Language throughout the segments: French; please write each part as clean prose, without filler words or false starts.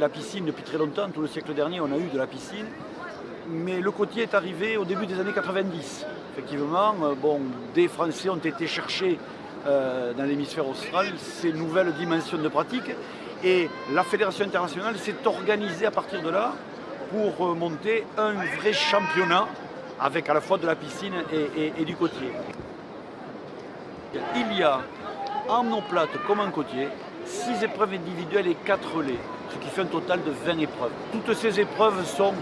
la piscine depuis très longtemps. Tout le siècle dernier, on a eu de la piscine. Mais le côtier est arrivé au début des années 90. Effectivement, des Français ont été chercher dans l'hémisphère austral ces nouvelles dimensions de pratique. Et la Fédération internationale s'est organisée à partir de là pour monter un vrai championnat avec à la fois de la piscine et du côtier. Il y a en eau plate comme en côtier 6 épreuves individuelles et 4 relais, ce qui fait un total de 20 épreuves. Toutes ces épreuves sont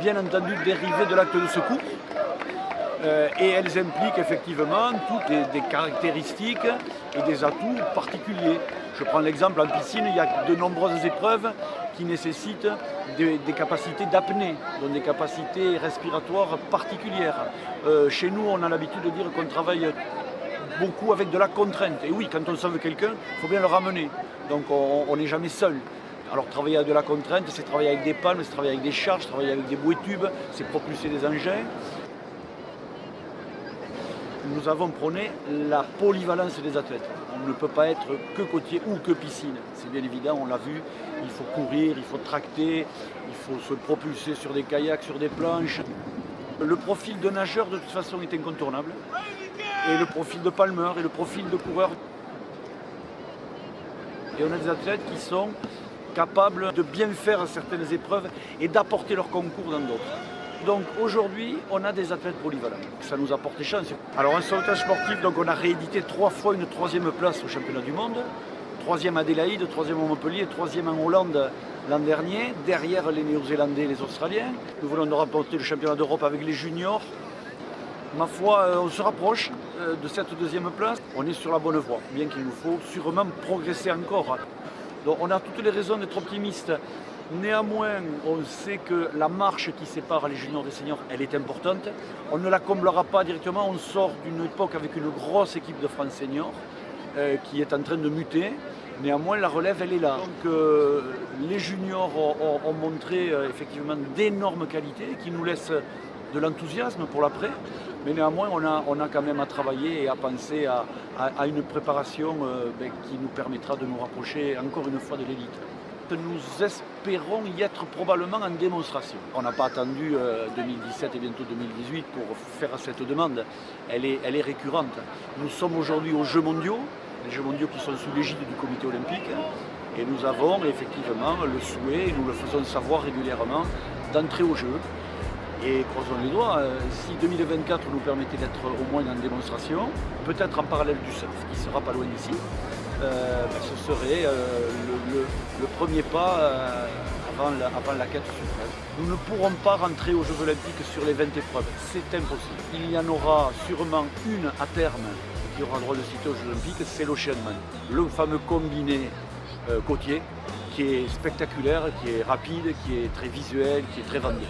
bien entendu dérivées de l'acte de secours et elles impliquent effectivement toutes des caractéristiques et des atouts particuliers. Je prends l'exemple en piscine, il y a de nombreuses épreuves qui nécessitent des capacités d'apnée, donc des capacités respiratoires particulières. Chez nous, on a l'habitude de dire qu'on travaille beaucoup avec de la contrainte. Et oui, quand on sauve quelqu'un, il faut bien le ramener. Donc on n'est jamais seul. Alors travailler avec de la contrainte, c'est travailler avec des palmes, c'est travailler avec des charges, c'est travailler avec des bouées tubes, c'est propulser des engins. Nous avons prôné la polyvalence des athlètes. On ne peut pas être que côtier ou que piscine. C'est bien évident, on l'a vu, il faut courir, il faut tracter, il faut se propulser sur des kayaks, sur des planches. Le profil de nageur, de toute façon, est incontournable. Et le profil de palmeur et le profil de coureur. Et on a des athlètes qui sont capables de bien faire certaines épreuves et d'apporter leur concours dans d'autres. Donc aujourd'hui, on a des athlètes polyvalents. Ça nous a porté chance. Alors en sauvetage sportif, donc on a réédité 3 fois une 3e place au championnat du monde. 3e à Adélaïde, 3e à Montpellier, 3e en Hollande l'an dernier, derrière les Néo-Zélandais et les Australiens. Nous voulons de remporter le championnat d'Europe avec les juniors. Ma foi, on se rapproche de cette 2e place. On est sur la bonne voie, bien qu'il nous faut sûrement progresser encore. Donc on a toutes les raisons d'être optimistes. Néanmoins, on sait que la marche qui sépare les juniors des seniors, elle est importante. On ne la comblera pas directement. On sort d'une époque avec une grosse équipe de France seniors qui est en train de muter. Néanmoins, la relève, elle est là. Donc les juniors ont montré effectivement d'énormes qualités qui nous laissent de l'enthousiasme pour l'après. Mais néanmoins, on a quand même à travailler et à penser à une préparation qui nous permettra de nous rapprocher encore une fois de l'élite. Nous espérons y être probablement en démonstration. On n'a pas attendu 2017 et bientôt 2018 pour faire cette demande. Elle est récurrente. Nous sommes aujourd'hui aux Jeux mondiaux, les Jeux mondiaux qui sont sous l'égide du comité olympique. Et nous avons effectivement le souhait, et nous le faisons savoir régulièrement, d'entrer aux Jeux. Et croisons les doigts, si 2024 nous permettait d'être au moins en démonstration, peut-être en parallèle du surf, qui sera pas loin d'ici, ce serait le premier pas avant la quête suprême. Nous ne pourrons pas rentrer aux Jeux Olympiques sur les 20 épreuves, c'est impossible. Il y en aura sûrement une à terme qui aura le droit de citer aux Jeux Olympiques, c'est l'Oceanman, le fameux combiné côtier, qui est spectaculaire, qui est rapide, qui est très visuel, qui est très vendeur.